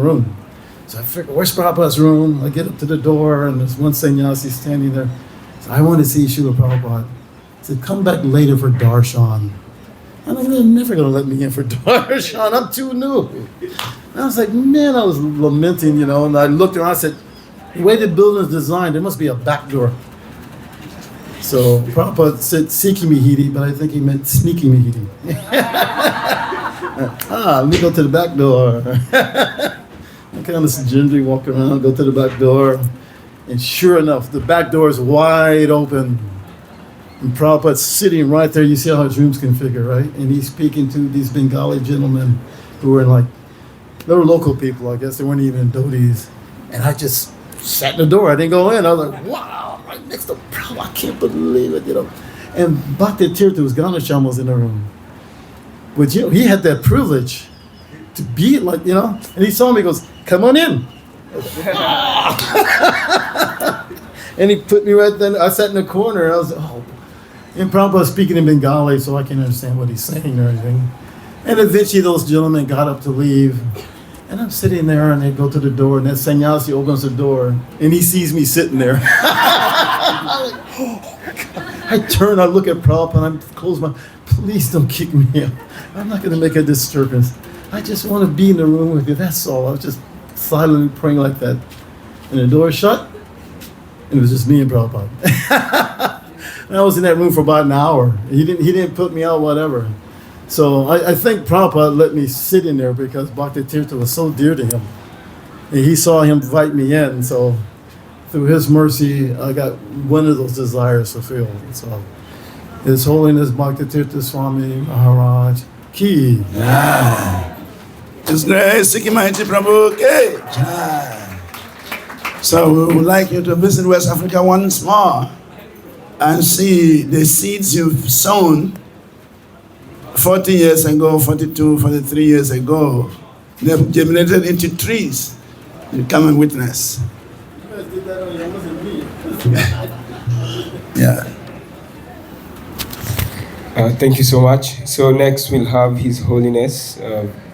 room. So I figured, where's Prabhupada's room? I get up to the door, and there's one sannyasi standing there. So I want to see Srila Prabhupada. I said, come back later for darshan. And they're never going to let me in for darshan. I'm too new. And I was like, man, I was lamenting, and I looked around, I said, the way the building is designed, there must be a back door. So Prabhupada said Sikhi Mihiri, but I think he meant sneaky Mihiri. Let me go to the back door. I kind of gingerly walk around, go to the back door, and sure enough, the back door is wide open. And Prabhupada's sitting right there. You see how his room's configured, right? And he's speaking to these Bengali gentlemen who were they were local people, I guess. They weren't even dhotis. And I just sat in the door. I didn't go in. I was like, wow, right next to Prabhupada. I can't believe it, And Bhakti Tirtha Ganesham was in the room. But, he had that privilege to be and he saw me, he goes, come on in. And he put me right then. I sat in the corner, and I was and Prabhupada speaking in Bengali, so I can't understand what he's saying or anything. And eventually those gentlemen got up to leave. And I'm sitting there, and they go to the door, and that sannyasi opens the door, and he sees me sitting there. I turn, I look at Prabhupada, and I close my, please don't kick me out. I'm not going to make a disturbance. I just want to be in the room with you, that's all. I was just silently praying like that. And the door shut, and it was just me and Prabhupada. And I was in that room for about an hour. He didn't put me out, whatever. So I think Prabhupada let me sit in there because Bhakti Tirtha was so dear to him. And he saw him invite me in, so through his mercy, I got one of those desires fulfilled. So His Holiness Bhakti Tirtha Swami Maharaj Ki. His Grace Sikhi Maharaji Prabhu Ki. So we would like you to visit West Africa once more and see the seeds you've sown 40 years ago, 42, 43 years ago. They've germinated into trees. You come and witness. You guys did that on your own, wasn't me. Yeah. Thank you so much. So next we'll have His Holiness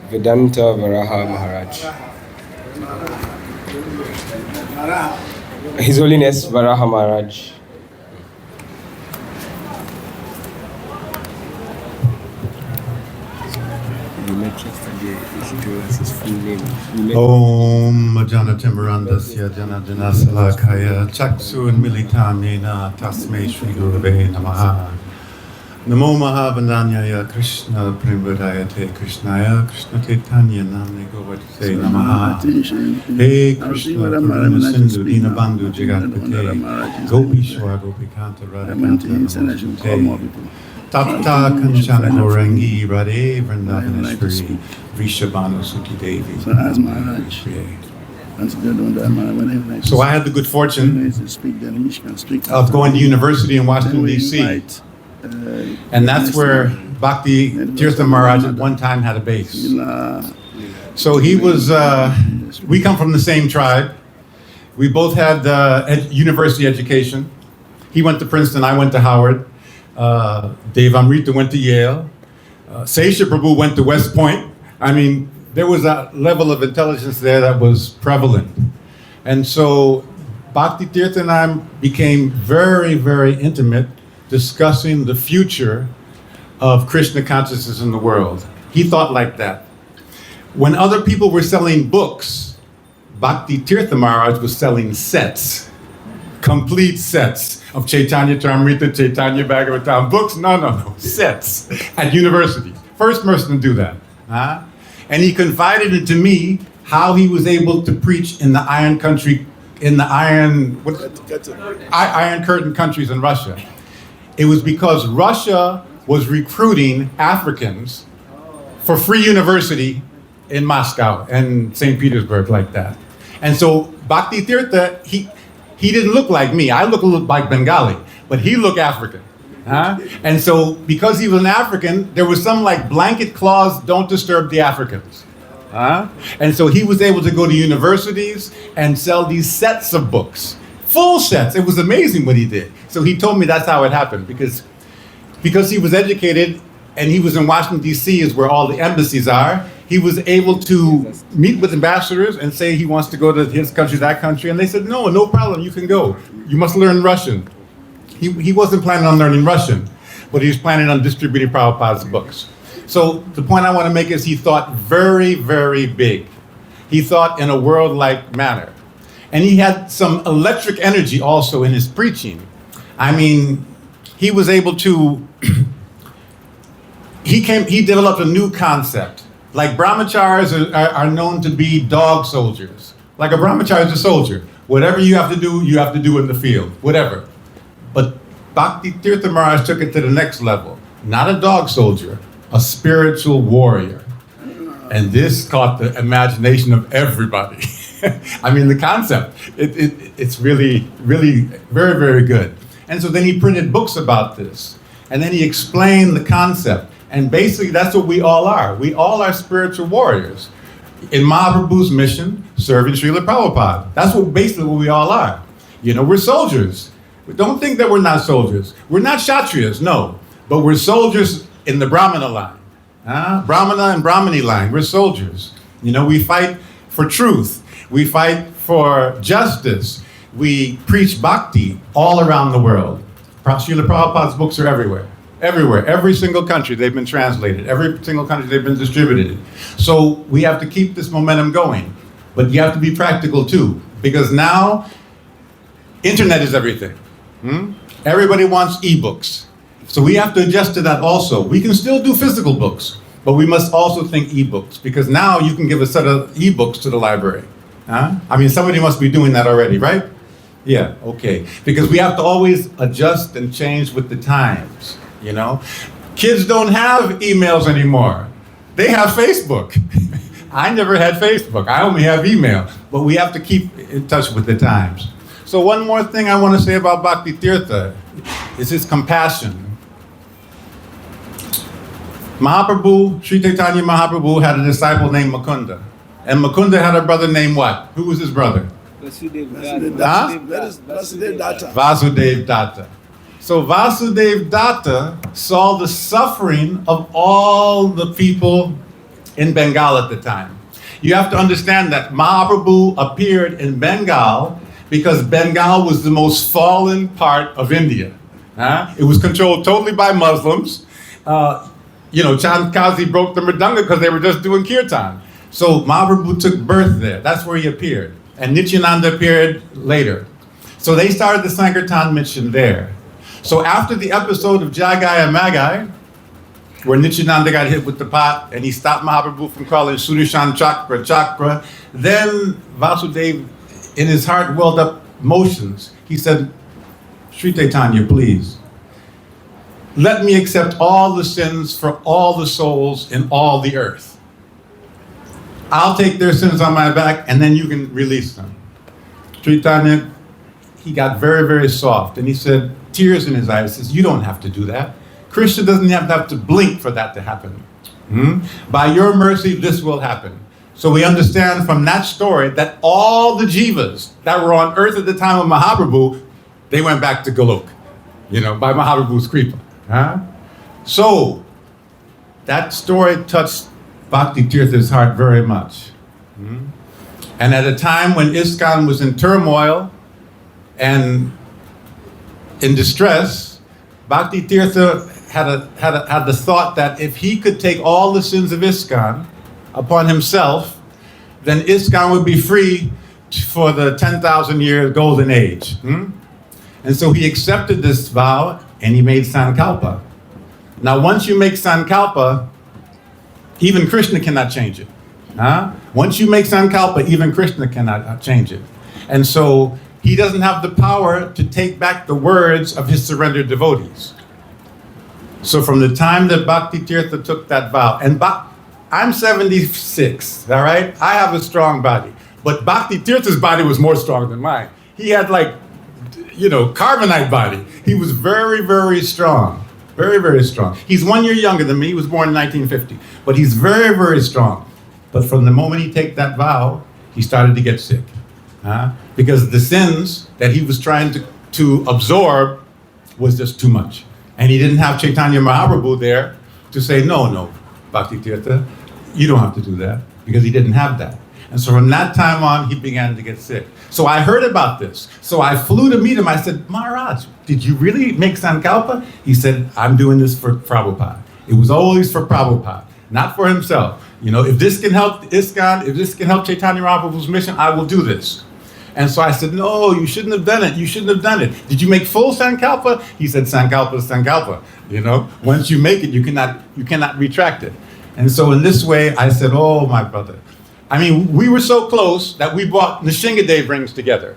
Vedanta Varaha Maharaj. His Holiness Varaha Maharaj. Om Jana Timurandasya Jana Janasalakaya Chaksu and Militamena Tasme Shri Gurave Namaha Namo Mahavandanyaya Krishna Premvadayate Krishnaya Krishna Chaitanya Namne Govate Namaha Hey Krishna Purana Sindhu Dina Bandhu Jagatpate Gopishwar Gopikanta Radhakanta Namaste Tapta Kanchana Gorangi Radhe Vrindavaneshwari Rishabhanu Sukhi Devi. So I had the good fortune of going to university in Washington, D.C. And that's where Bhakti Tirtha Maharaj at one time had a base. So he was, we come from the same tribe. We both had university education. He went to Princeton, I went to Howard. Devamrita went to Yale. Sesha Prabhu went to West Point. I mean, there was a level of intelligence there that was prevalent. And so Bhakti Tirtha and I became very, very intimate discussing the future of Krishna consciousness in the world. He thought like that. When other people were selling books, Bhakti Tirtha Maharaj was selling sets, complete sets of Chaitanya Charitamrita, Chaitanya Bhagavatam books. No, sets at university. First person to do that. And he confided it to me how he was able to preach in the Iron Country, in the Iron Curtain countries in Russia. It was because Russia was recruiting Africans for free university in Moscow and St. Petersburg like that. And so Bhakti Tirtha, he didn't look like me. I look a little like Bengali, but he looked African. And so because he was an African, there was some like blanket clause, don't disturb the Africans. And so he was able to go to universities and sell these sets of books, full sets. It was amazing what he did. So he told me that's how it happened, because he was educated and he was in Washington, D.C. is where all the embassies are. He was able to meet with ambassadors and say he wants to go to his country, that country, and they said, no problem, you can go. You must learn Russian. He wasn't planning on learning Russian, but he was planning on distributing Prabhupada's books. So the point I want to make is he thought very, very big. He thought in a world-like manner. And he had some electric energy also in his preaching. I mean, he was able to, he developed a new concept. Like brahmacharis are known to be dog soldiers. Like a brahmachari is a soldier. Whatever you have to do in the field, whatever. But Bhakti Tirtha Maharaj took it to the next level. Not a dog soldier, a spiritual warrior. And this caught the imagination of everybody. I mean, the concept, it's really, really very, very good. And so then he printed books about this. And then he explained the concept. And basically, that's what we all are. We all are spiritual warriors. In Mahaprabhu's mission, serving Srila Prabhupada. That's basically what we all are. You know, we're soldiers. Don't think that we're not soldiers. We're not Kshatriyas, no. But we're soldiers in the Brahmana line. Brahmana and Brahmani line, we're soldiers. You know, we fight for truth. We fight for justice. We preach bhakti all around the world. Srila Prabhupada's books are everywhere. Everywhere, every single country they've been translated, every single country they've been distributed. So we have to keep this momentum going. But you have to be practical too, because now internet is everything. Everybody wants ebooks. So we have to adjust to that also. We can still do physical books, but we must also think ebooks, because now you can give a set of ebooks to the library. I mean, somebody must be doing that already, right? Yeah, okay. Because we have to always adjust and change with the times. You know, kids don't have emails anymore. They have Facebook. I never had Facebook. I only have email. But we have to keep in touch with the times. So one more thing I want to say about Bhakti Tirtha is his compassion. Mahaprabhu, Sri Chaitanya Mahaprabhu had a disciple named Mukunda. And Mukunda had a brother named what? Who was his brother? Vasudev Datta. Vasudev Datta. So Vasudev Datta saw the suffering of all the people in Bengal at the time. You have to understand that Mahaprabhu appeared in Bengal because Bengal was the most fallen part of India. It was controlled totally by Muslims. Chand Kazi broke the mridanga because they were just doing kirtan. So Mahaprabhu took birth there. That's where he appeared. And Nityananda appeared later. So they started the Sankirtan mission there. So after the episode of Jagaya Magai, where Nityananda got hit with the pot and he stopped Mahaprabhu from calling Sudarshan Chakra, then Vasudev, in his heart, welled up emotions. He said, Sri Chaitanya, please, let me accept all the sins for all the souls in all the earth. I'll take their sins on my back and then you can release them. Sri Chaitanya, he got very, very soft and he said, tears in his eyes, says, you don't have to do that. Krishna doesn't have to blink for that to happen. By your mercy, this will happen. So we understand from that story that all the jivas that were on earth at the time of Mahaprabhu, they went back to Golok, by Mahaprabhu's kripa. So that story touched Bhakti Tirtha's heart very much. And at a time when ISKCON was in turmoil and in distress, Bhakti Tirtha had the thought that if he could take all the sins of ISKCON upon himself, then ISKCON would be free for the 10,000 year golden age. And so he accepted this vow and he made Sankalpa. Now once you make Sankalpa, even Krishna cannot change it. Once you make Sankalpa, even Krishna cannot change it. And so he doesn't have the power to take back the words of his surrendered devotees. So from the time that Bhakti Tirtha took that vow, and I'm 76, all right? I have a strong body. But Bhakti Tirtha's body was more strong than mine. He had carbonite body. He was very, very strong. Very, very strong. He's 1 year younger than me. He was born in 1950. But he's very, very strong. But from the moment he took that vow, he started to get sick. Because the sins that he was trying to absorb was just too much. And he didn't have Chaitanya Mahaprabhu there to say, no, Bhakti Tirtha, you don't have to do that, because he didn't have that. And so from that time on, he began to get sick. So I heard about this. So I flew to meet him. I said, Maharaj, did you really make Sankalpa? He said, I'm doing this for Prabhupada. It was always for Prabhupada, not for himself. You know, if this can help ISKCON, if this can help Chaitanya Mahaprabhu's mission, I will do this. And so I said, no, you shouldn't have done it. You shouldn't have done it. Did you make full Sankalpa? He said, Sankalpa is Sankalpa. You know, once you make it, you cannot retract it. And so in this way, I said, oh, my brother. I mean, we were so close that we bought Nishingadev rings together.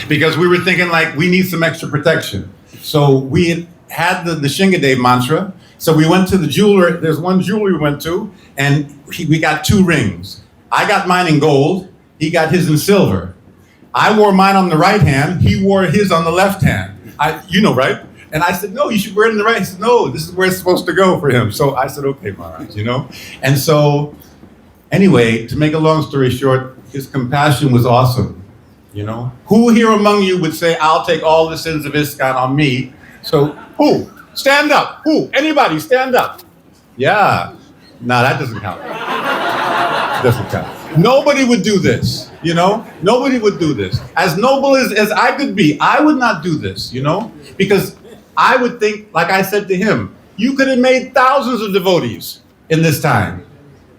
Because we were thinking like, we need some extra protection. So we had the Nishingadev mantra. So we went to the jeweler. There's one jeweler we went to, and we got 2 rings. I got mine in gold. He got his in silver. I wore mine on the right hand. He wore his on the left hand. You know, right? And I said, no, you should wear it in the right. He said, no, this is where it's supposed to go for him. So I said, okay, Maharaj, you know? And so, anyway, to make a long story short, his compassion was awesome, you know? Who here among you would say, I'll take all the sins of ISKCON on me? So, who? Stand up. Who? Anybody, stand up. Yeah. No, that doesn't count. Doesn't count. Nobody would do this, you know? Nobody would do this. As noble as I could be, I would not do this, you know? Because I would think, like I said to him, you could have made thousands of devotees in this time.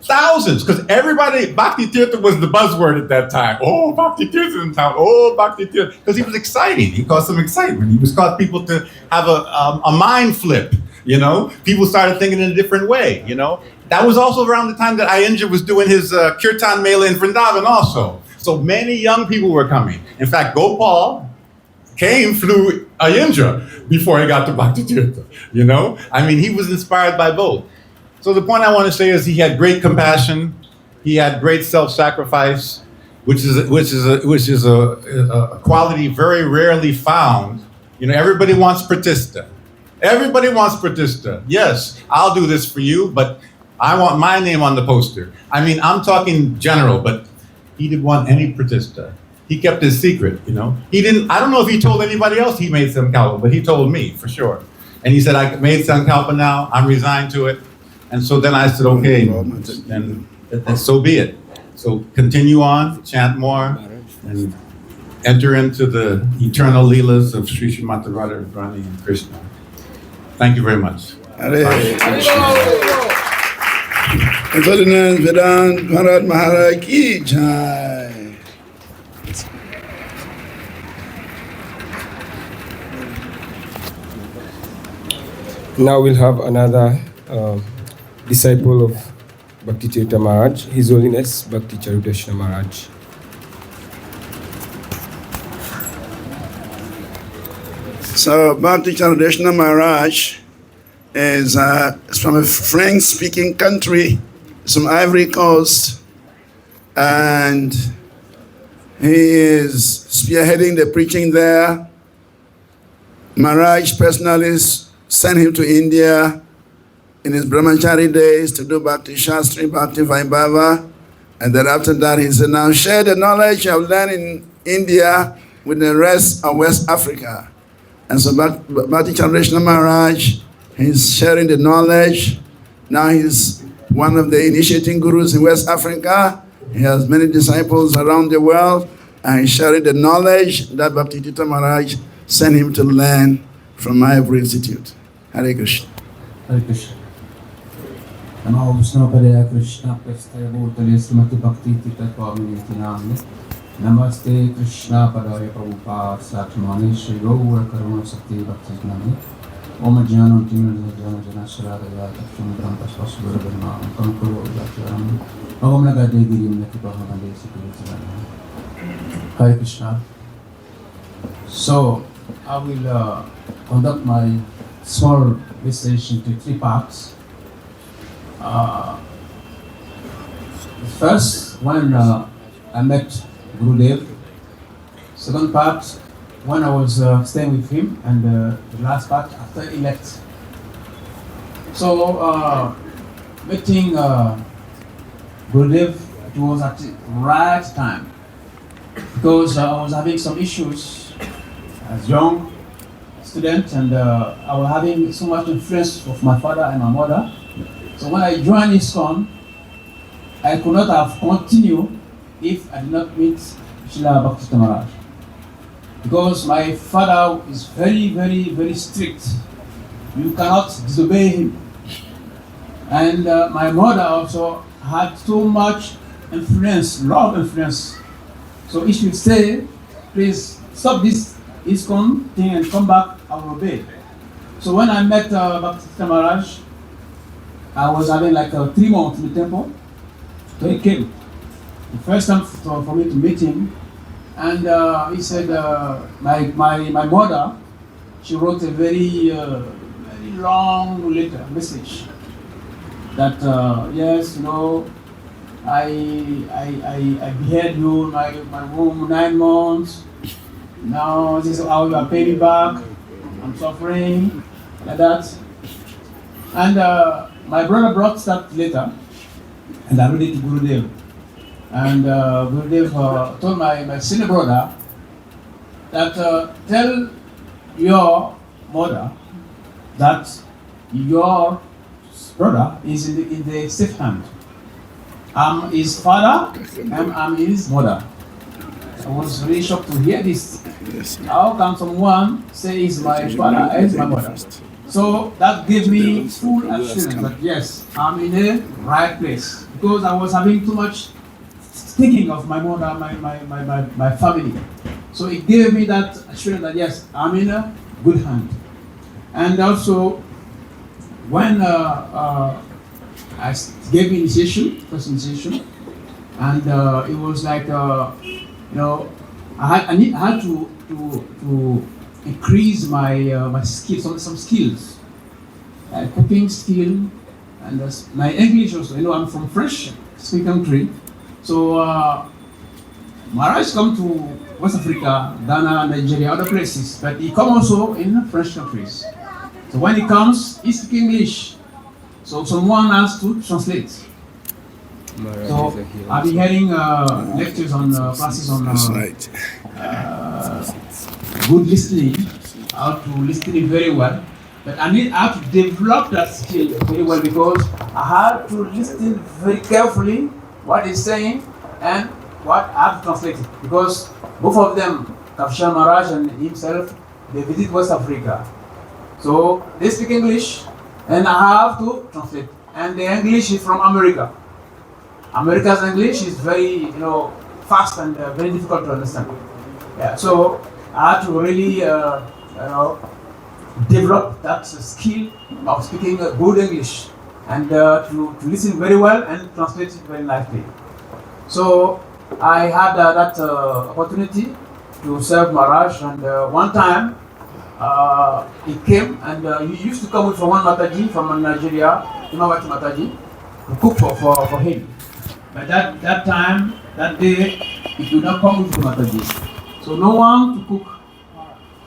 Thousands, because everybody, Bhakti Tirtha was the buzzword at that time. Oh, Bhakti Tirtha in town. Oh, Bhakti Tirtha. Because he was exciting. He caused some excitement. He was caused people to have a mind flip, you know? People started thinking in a different way, you know? That was also around the time that Iyengar was doing his Kirtan Mela in Vrindavan also. So many young people were coming. In fact, Gopal came through Iyengar before he got to Bhakti Tirtha, you know? I mean, he was inspired by both. So the point I want to say is he had great compassion. He had great self-sacrifice, which is a quality very rarely found. You know, everybody wants pratishta. Everybody wants pratishta. Yes, I'll do this for you, but I want my name on the poster. I mean, I'm talking general, but he didn't want any pratishta. He kept his secret, you know. I don't know if he told anybody else he made Sankalpa, but he told me for sure. And he said, I made Sankalpa now, I'm resigned to it. And so then I said, okay, and so be it. So continue on, chant more, and enter into the eternal leelas of Sri Srimati Radharani and Krishna. Thank you very much. Vedant Bharat Maharaj ki jai. Now we'll have another disciple of Bhakti Tirtha Maharaj, His Holiness Bhakti Charudashna Maharaj. So Bhakti Charudashna Maharaj is from a French-speaking country, from Ivory Coast, and he is spearheading the preaching there. Maharaj personally sent him to India in his brahmachari days to do Bhakti Shastri, Bhakti Vaibhava, and then after that he said, now share the knowledge you have learned in India with the rest of West Africa. And so Bhakti Charudashna Maharaj, he's sharing the knowledge. Now he's one of the initiating gurus in West Africa. He has many disciples around the world, and he's sharing the knowledge that Bhakti Tirtha Maharaj sent him to learn from Maypur Institute. Hare Krishna. Hare Krishna. Namo Vishnu Krishna Prasthaya Bhutale Srimati Bhakti Tirtha Swami Vyasa. Namaste Krishna Padaya Prabhupada Sakshmani Shri Gaura Karuna Sakti Bhakti Nami. Om Jnanam Timna Jnana Jana Saradaya Taksham Brahma Swasura Dharma Kankuro Yatyaram Om Nagade Girim Nakipahamade Sikiritsarana. Hare Krishna. So I will conduct my small recitation to 3 parts. First, when I met Gurudev. Second part, when I was staying with him, and the last part after he left. So, meeting Gurudev, it was at the right time, because I was having some issues as young student, and I was having so much influence of my father and my mother. So when I joined ISKCON, I could not have continued if I did not meet Srila Bhakti Tirtha Maharaj. Because my father is very, very, very strict. You cannot disobey him. And my mother also had so much influence, lot of influence. So if you say, please stop this ISKCON thing and come back, I will obey. So when I met Bhakti Tirtha Maharaj, I was having like 3 months in the temple. So he came. The first time for me to meet him, and he said, my mother, she wrote a very long letter, message, that yes, you know, I beheaded you in my room 9 months. Now this is how you are paying me back. I'm suffering, like that. And my brother brought that letter, and I read it to Gurudev. And Gurudev told my senior brother that tell your mother that your brother is in the safe hand. I'm his father, and I'm his mother. I was really shocked to hear this. How can someone say he's my father and he's my mother? So that gave me full assurance that yes, I'm in the right place. Because I was having too much thinking of my mother, my family. So it gave me that assurance that yes, I'm in a good hand. And also, when I gave initiation, first initiation, and it was like, you know, I had to increase my skills, some skills, cooking skill, and my English also. You know, I'm from French speaking country, so Maharaj come to West Africa, Ghana, Nigeria, other places, but he come also in French countries. So when he comes, he speaks English. So someone has to translate. So I've been hearing lectures on classes on good listening, how to listen very well. But I have to develop that skill very well because I have to listen very carefully what he's saying and what I have to translate it. Because both of them, Kavsha Maharaj and himself, they visit West Africa. So they speak English and I have to translate. And the English is from America. America's English is very, you know, fast and very difficult to understand. Yeah, so I had to really, you know, develop that skill of speaking good English and to listen very well and translate it very nicely. So I had that opportunity to serve Maharaj, and one time he came and he used to come with one Mataji from Nigeria, Imawati Mataji, to cook for him. But that time, that day, he could not come with the Mataji. So no one to cook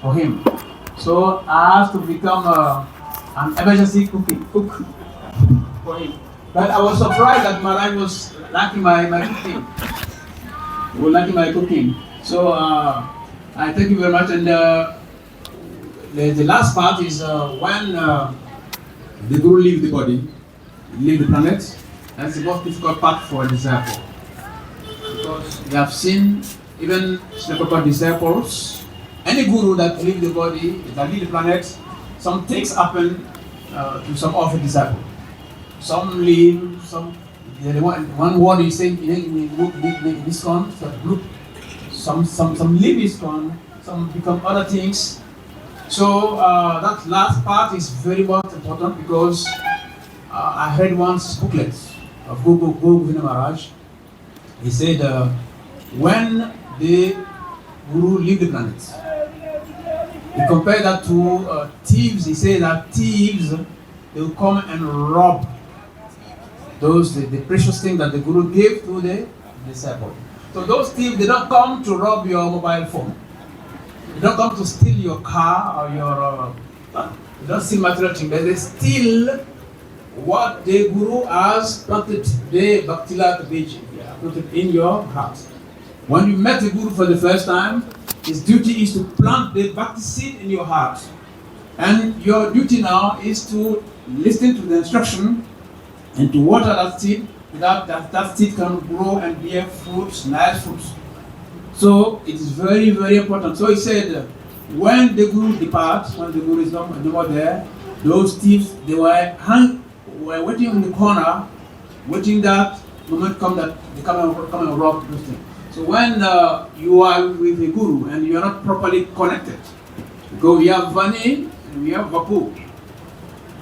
for him. So I have to become an emergency cook for him. But I was surprised that Maharaj was liking my cooking. He was liking my cooking. So I thank you very much. And the last part is when the Guru leave the body, leave the planet. That's the most difficult part for a disciple. Because we have seen even Srila disciples, any guru that leave the body, that leave the planet, some things happen to some of the disciples. Some leave, some one word is saying in ISKCON group. Some leave ISKCON, some become other things. So that last part is very much important because I read once booklet of Guru Govinda Maharaj. He said when the Guru leave the planet, he compared that to thieves. He said that thieves, they will come and rob those the precious thing that the Guru gave to the disciple. So those thieves, they don't come to rob your mobile phone. They don't come to steal your car or your. They don't steal material things. They steal what the Guru has planted, the Bhakti Tirtha Beji, planted in your heart. When you met the Guru for the first time, his duty is to plant the Bhakti seed in your heart. And your duty now is to listen to the instruction and to water that seed that seed can grow and bear fruits, nice fruits. So it is very, very important. So he said, when the Guru departs, when the Guru is no more there, those thieves, they were waiting in the corner, waiting that moment come that they come and rob those things. So when you are with the Guru and you are not properly connected, because we have Vani and we have Vapu.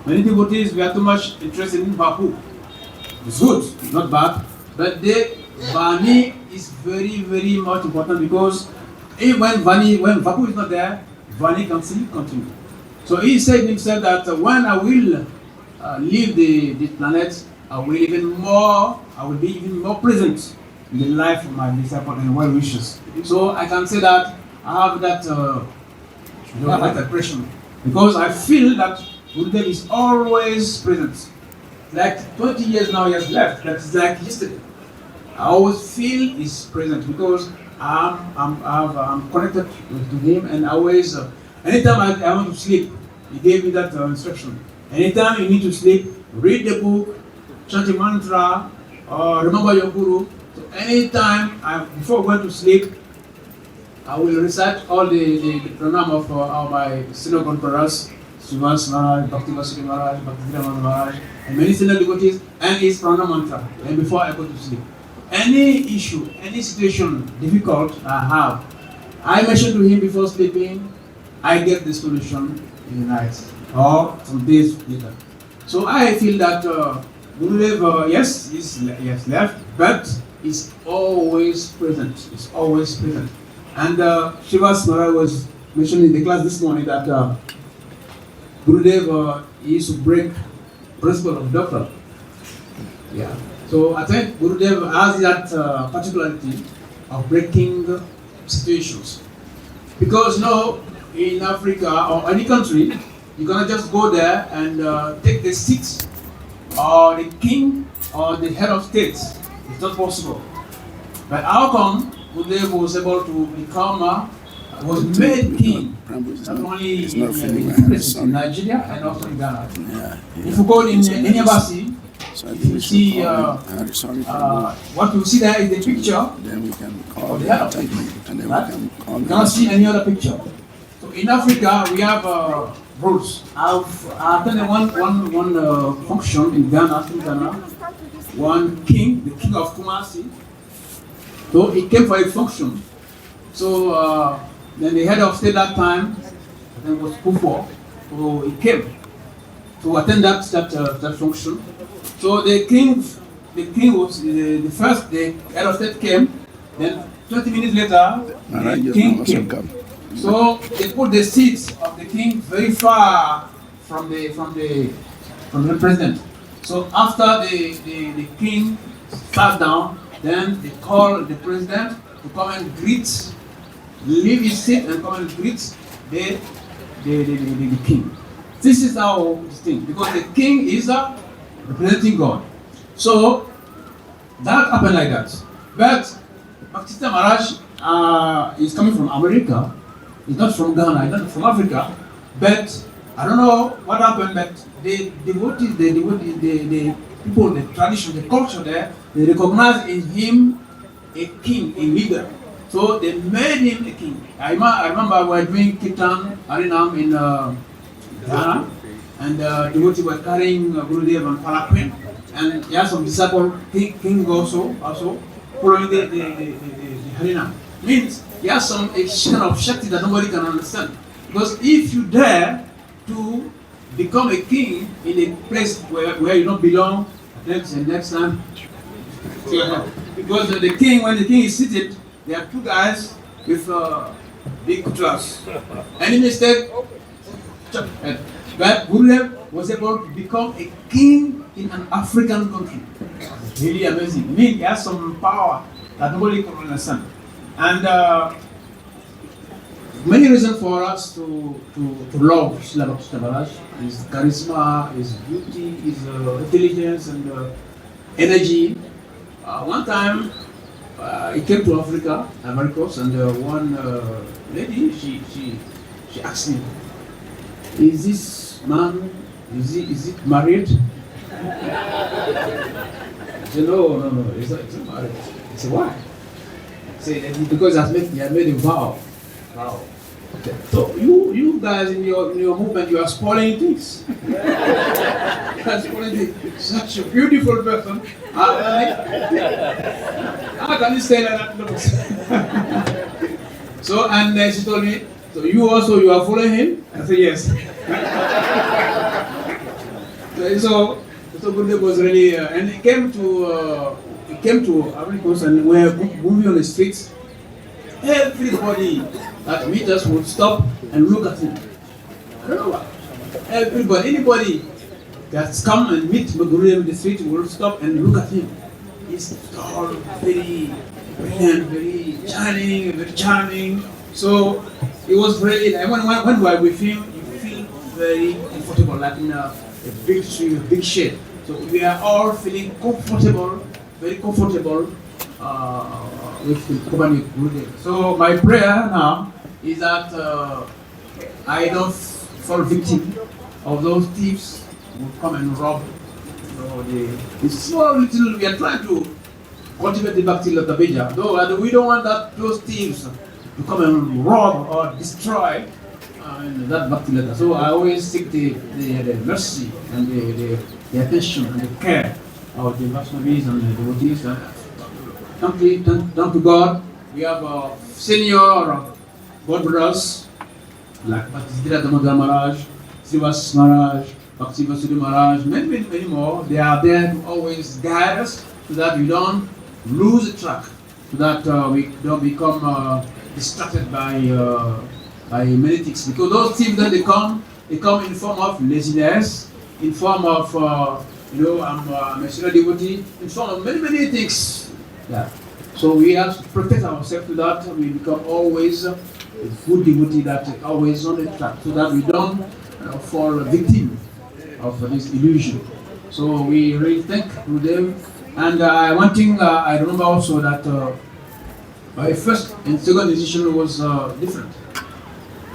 Many devotees, we are too much interested in Vapu. It's good, it's not bad, but the Vani is very, very much important, because when Vapu is not there, Vani can still continue. So he said himself that when I will leave this planet, I will be even more present in the life of my disciples and well wishes. So I can say that I have that impression, because I feel that Gurudev is always present. Like 20 years now he has left, that's like yesterday. I always feel he's present, because I'm connected to him, and always, anytime I want to sleep, he gave me that instruction. Anytime you need to sleep, read the book, chant a mantra, or remember your Guru. So anytime, before going to sleep, I will recite all the pranam of my senior brothers, Srivas Maharaj, Bhakti Vasudeva Maharaj, Bhakti Tirtha Maharaj, and many senior devotees, and his pranam mantra, and before I go to sleep. Any issue, any situation difficult I have, I mention to him before sleeping, I get the solution in the night or some days later. So I feel that Gurudev, yes, he has left, but he's always present. He's always present. And Srivas Maharaj was mentioning in the class this morning that Gurudev used to break principle of doctor. Yeah. So I think Gurudev has that particularity of breaking situations. Because in Africa or any country, you cannot just go there and take the seat or the king or the head of state. It's not possible. But how come Gurudev was able to become, was made king, not only in Nigeria and also in Ghana. If you go in any embassy, if you see what you see there is the picture Then we can call of the head of them, state. and then Right? we can call You cannot see any other picture. So in Africa, we have rules. I've attended one function in Ghana, one king, the king of Kumasi. So he came for a function. So then the head of state that time, I think was Kufo. So he came to attend that function. So the king was the head of state came. Then 20 minutes later, the king came. So they put the seats of the king very far from the president. So after the king sat down, then they call the president to come and leave his seat and come and greet the king. This is how this thing, because the king is representing God. So that happened like that. But Bhakti Tirtha Maharaj is coming from America. He's not from Ghana, he's not from Africa. But I don't know what happened, but the devotees, the people, the tradition, the culture there, they recognize in him a king, a leader. So they made him a king. I remember we were doing Kirtan Harinam in Ghana, and devotees were carrying Gurudev and Palakwen, and he had some disciples, king also following the Harinam. Means he has some kind of Shakti that nobody can understand. Because if you dare to become a king in a place where you don't belong, next time, because the king, when the king is seated, there are two guys with big cutlass. Any mistake, chop head. But Gurudev was able to become a king in an African country. Really amazing. I mean, he has some power that nobody can understand. And many reasons for us to love Srila Bhakti Tirtha Maharaj: his charisma, his beauty, his intelligence and energy. One time he came to Africa, Americas, and one lady, she asked me, "Is this man, is it married?" said, no, it's not marriage. I said, why? I said, because he had made a vow. Okay. So you guys in your movement, you are spoiling things. You are spoiling things. Such a beautiful person. How can you say that? So, and she told me, so you are following him? I said, yes. So Gurudev was really, and he came to Africa, and we were moving on the streets. Everybody that meet us would stop and look at him. I don't know why. Anybody that's come and meet Gurudev in the street will stop and look at him. He's tall, very brilliant, very shining, very charming. So it was very, when we are with him, you feel very comfortable, like in a big tree, a big shade. So we are all feeling comfortable, very comfortable with the company Gurudev. So my prayer now is that I don't fall victim of those thieves who come and rob. It's small little, we are trying to cultivate the Bhakti Tirtha Bija, though we don't want those thieves to come and rob or destroy that Bhakti Tirtha. So I always seek the mercy and the attention and the care of the Vaishnavis and the devotees. Thank to God, we have senior God brothers like Bhakti Tirtha Maharaj, Srivas Maharaj, Bhakti Vasudeva Maharaj, many more. They are there to always guide us so that we don't lose the track, so that we don't become distracted by many things. Because those things that they come in form of laziness, in form of I'm a senior devotee, in form of many things. Yeah. So we have to protect ourselves so that we become always a good devotee that always on the track, so that we don't fall victim of this illusion. So we really thank Gurudev. And one thing I remember also that my first and second decision was different.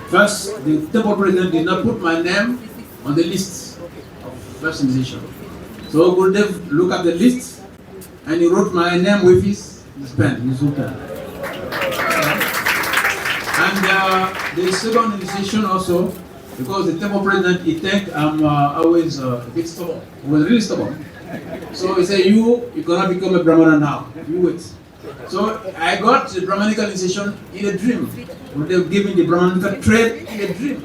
First, the temple president did not put my name on the list of first decision. So Gurudev looked at the list and he wrote my name with his pen, his own pen. And the second decision also, because the temple president, he think I'm always a bit stubborn. He was really stubborn. So he said, you cannot become a Brahmana now. You wait. So I got the Brahmanical initiation in a dream. They were giving the Brahmanical trade in a dream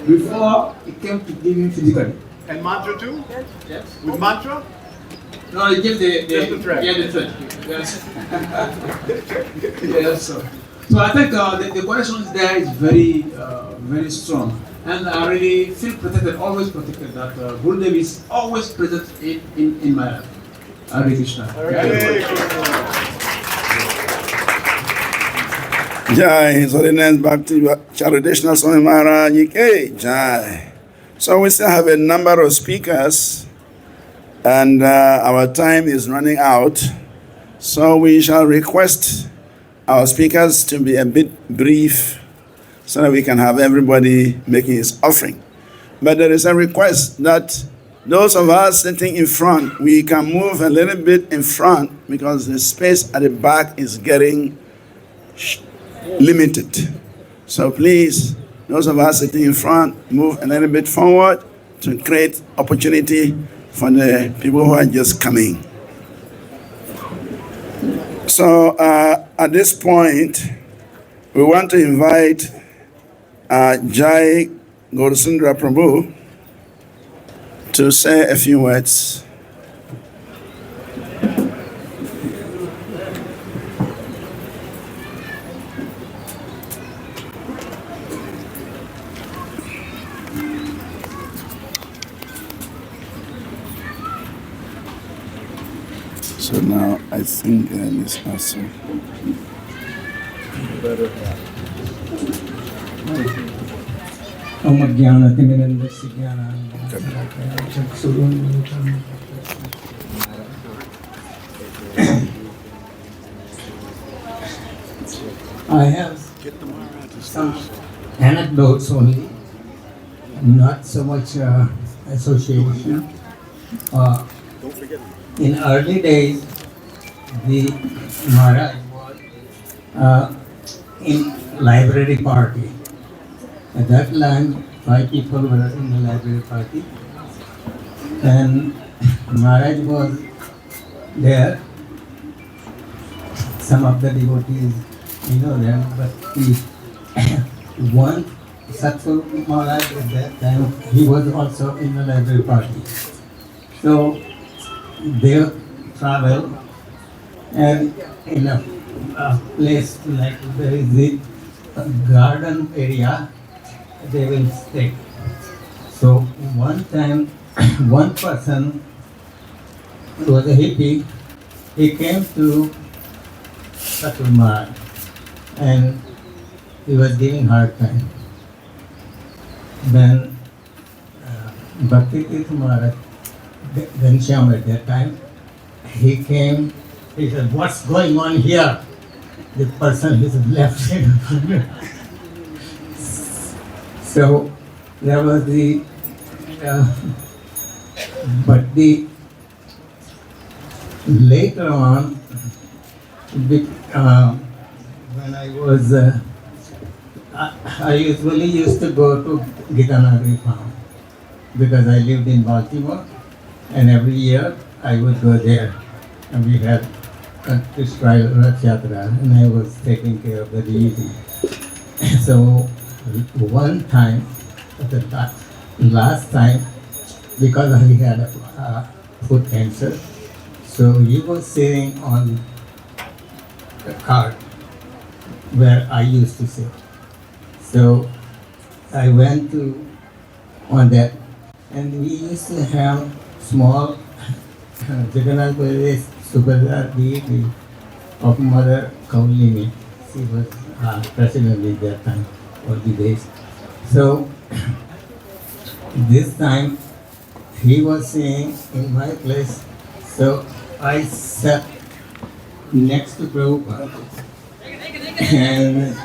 before it came to giving physically. And mantra too? Yes. With mantra? No, he gave the trade. Yeah, the trade. Yes. Yes. So I think the connection there is very strong. And I really feel protected, always protected, that Gurudev is always present in my life. Hare Krishna. Jai, His Holiness Bhakti Tirtha Swami Maharaj Ki Jai. So we still have a number of speakers, and our time is running out. So we shall request our speakers to be a bit brief, so that we can have everybody making his offering. But there is a request that those of us sitting in front, we can move a little bit in front, because the space at the back is getting limited. So please, those of us sitting in front, move a little bit forward to create opportunity for the people who are just coming. So at this point, we want to invite Jai Gaurasundra Prabhu to say a few words. So now I think this also. I have some anecdotes only, not so much association. In early days, the Maharaj was in library party. At that time, 5 people were in the library party, and Maharaj was there. Some of the devotees, you know them, but the one Satsur Maharaj at that time, he was also in the library party. So they travel, and in a place like there is the garden area, they will stay. So one time, one person who was a hippie, he came to Satsur Maharaj and he was giving hard time. Then Bhakti Tirtha Maharaj, Ghanshyam at that time, he came, he said, "What's going on here?" The person is left side. So there was the, but the later on, when I was, I usually used to go to Gitanagari farm because I lived in Baltimore, and every year I would go there, and we had a Krishna Rath Yatra, and I was taking care of the deity. So one time, the last time, because I had a foot cancer, so he was sitting on the cart where I used to sit. So I went to on that, and we used to have small Jagannath Baladev Subhadra deity of Mother Kaulini. She was president at that time, all the days. So this time he was saying in my place, so I sat next to Prabhupada and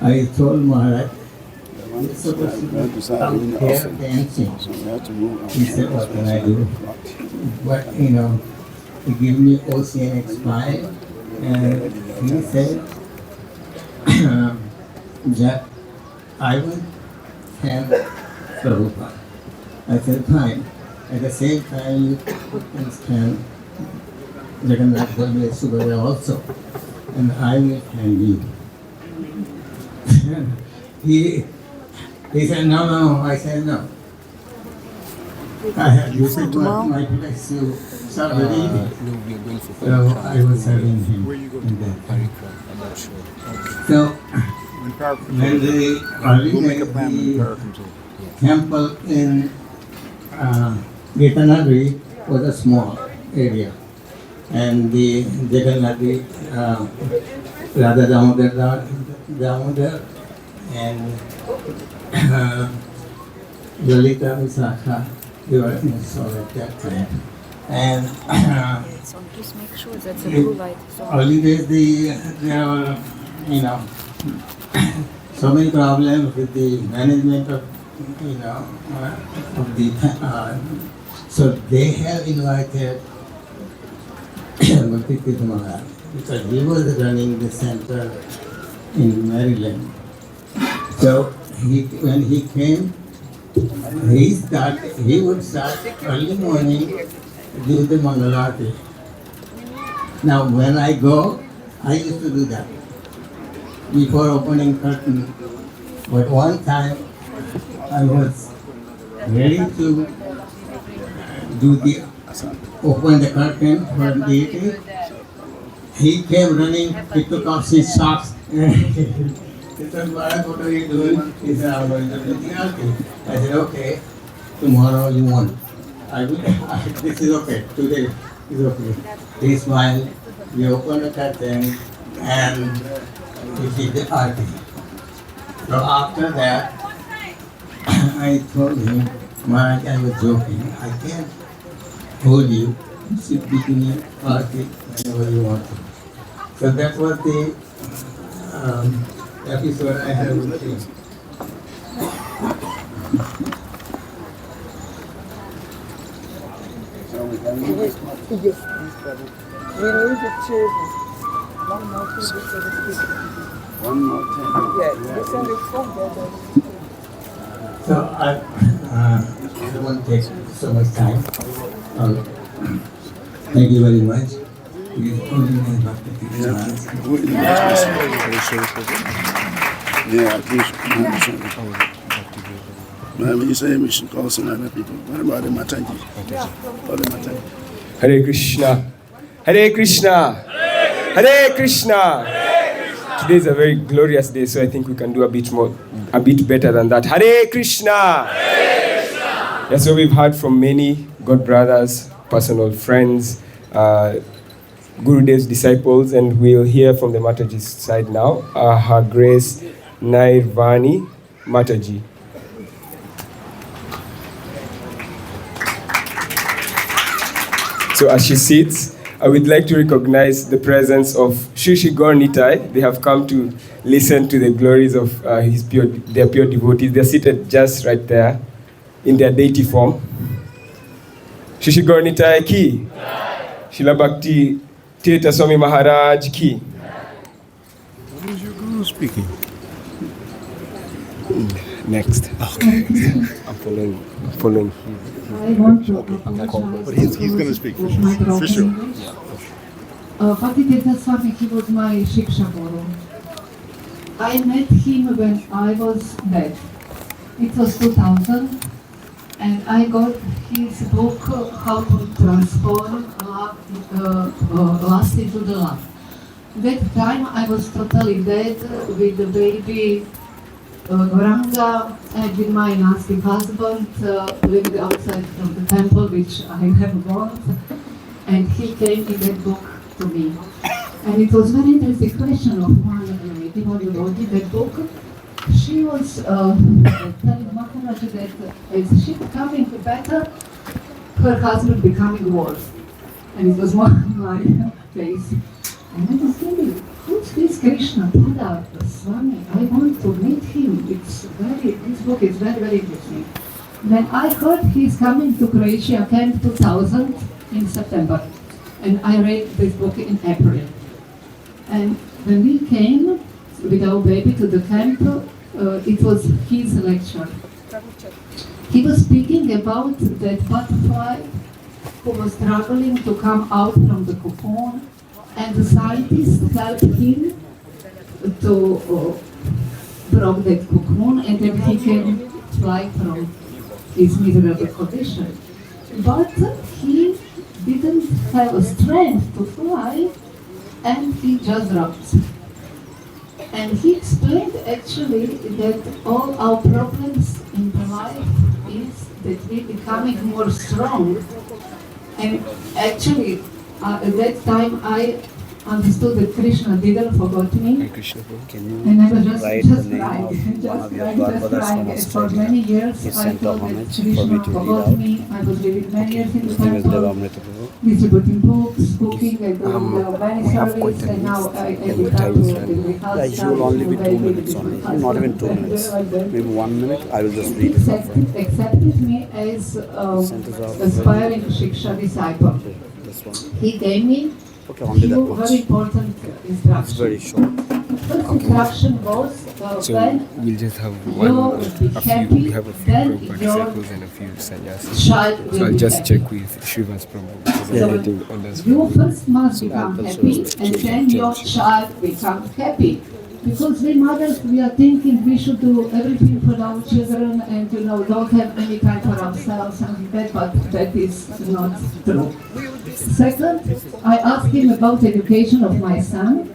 I told Maharaj, "You're supposed to come here dancing." He said, "What can I do?" But he gave me oceanic smile, and he said that I would have Prabhupada. I said, "Fine." At the same time, you can stand Jagannath Baladev Subhadra also, and I will hand you. He said, no. I said, no. I had used to my place to serve the deity. So I was serving him in that time. So when the temple in Gitanagari was a small area, and the Jagannath Radha Damodar and Lalita Visakha, they were installed at that time. And So just make sure that's a blue light. So early days, there were, so many problems with the management of, of the, so they have invited Bhakti Tirtha Maharaj because he was running the center in Maryland. So when he came, he would start early morning, do the Mangalarti. Now when I go, I used to do that before opening curtain. But one time I was ready to open the curtain for the deity. He came running, he took off his socks. He said, "Maharaj, what are you doing?" He said, "I'm going to do the arti." I said, "Okay, tomorrow you want." This is okay, today is okay. He smiled, we opened the curtain, and he did the arti. So after that, I told him, "Maharaj, I was joking. I can't hold you. Sit between your arti whenever you want to." So that was the episode I had with him. We need the children. One more thing before the speaker. One more thing. Yeah, it's on the phone there. So I won't take so much time. Thank you very much. His Holiness Bhakti Tirtha Maybe you say we should call some other people. What about the Mataji? Call the Mataji. Hare Krishna. Hare Krishna. Hare Krishna. Today is a very glorious day, so I think we can do a bit better than that. Hare Krishna. Hare Krishna. Yeah, so we've heard from many God brothers, personal friends, Gurudev's disciples, and we'll hear from the Mataji's side now. Her Grace Nairvani Mataji. So as she sits, I would like to recognize the presence of Shishi Gornitai. They have come to listen to the glories of their pure devotees. They're seated just right there in their deity form. Shishi Gornitai ki. Srila Bhakti Tirtha Swami Maharaj ki. What is your guru speaking? Next. Okay. I'm following. I want to apologize. But he's going to speak for sure. Bhakti Tirtha Swami, he was my Shiksha Guru. I met him when I was dead. It was 2000, and I got his book, How to Transform Lust into the Love. That time I was totally dead with the baby Goranga, and with my nasty husband lived outside from the temple, which I never want, and he came in that book to me. And it was very interesting question of one devotee, that book. She was telling Maharaj that as she becoming better, her husband becoming worse. And it was my face. And I was thinking, who's this Krishna Tirtha Swami? I want to meet him. This book is very, very interesting. Then I heard he's coming to Croatia Camp 2000 in September. And I read this book in April. And when we came with our baby to the camp, it was his lecture. He was speaking about that butterfly who was struggling to come out from the cocoon, and the scientists helped him to break that cocoon, and then he can fly from his miserable condition. But he didn't have a strength to fly, and he just dropped. And he explained actually that all our problems in life is that we're becoming more strong. And actually, at that time I understood that Krishna didn't forget me. And I was just crying, And for many years I thought that Krishna forgot me. I was living many years in the temple, distributing books, cooking, and doing many services, and now I become the house. You will only be 2 minutes only, not even 2 minutes. Maybe 1 minute, I will just read it. Accepted me as aspiring Shiksha disciple. He gave me few very important instructions. It's very short. First instruction was So when we'll just have we have a few then Prabhupada your disciples and a few sannyasis. child will So I'll be just happy. check with Shiva's Prabhu because So I'm getting on the you first must become happy, and then your child becomes happy. Because we mothers, we are thinking we should do everything for our children and don't have any time for ourselves and that, but that is not true. Second, I asked him about education of my son,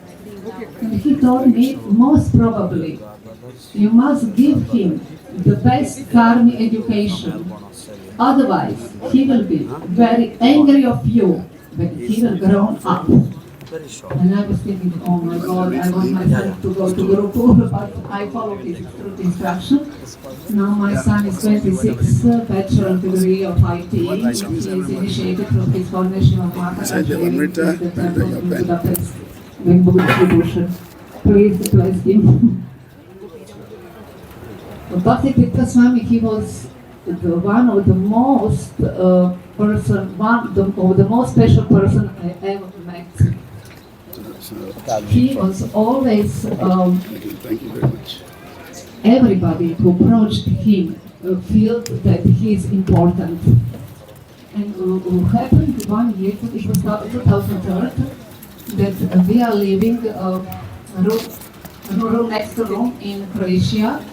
and he told me most probably you must give him the best karmi education. Otherwise, he will be very angry of you when he will grow up. And I was thinking, oh my God, I want my son to go to Gurukul, but I followed his instruction. Now my son is 26, bachelor degree of IT. He is initiated from his foundation of Maharaj in the temple in Budapest, doing book distribution. Please bless him. Bhakti Tirtha Swami, he was one of the most person, the most special person I ever met. He was always, Thank you very much. everybody who approached him felt that he is important. And happened 1 year, it was 2003, that we are living room next to room in Croatia.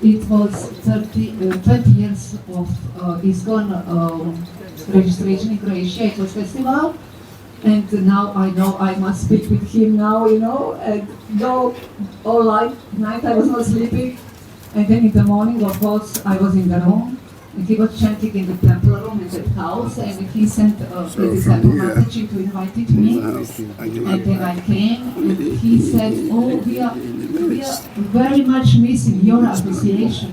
It was 20 years of ISKCON registration in Croatia. It was festival. And now I know I must speak with him now, and go all night I was not sleeping. And then in the morning, of course, I was in the room. And he was chanting in the temple room in the house, and he sent a message to invite me. And then I came, and he said, "Oh, we are very much missing your appreciation."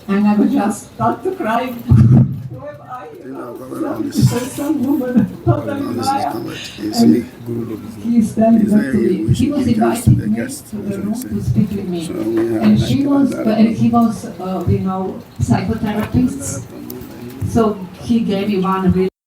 And I would just start to cry. Some woman, and he is standing next to me. He was inviting me to the room to speak with me, and he was psychotherapist. So he gave me one really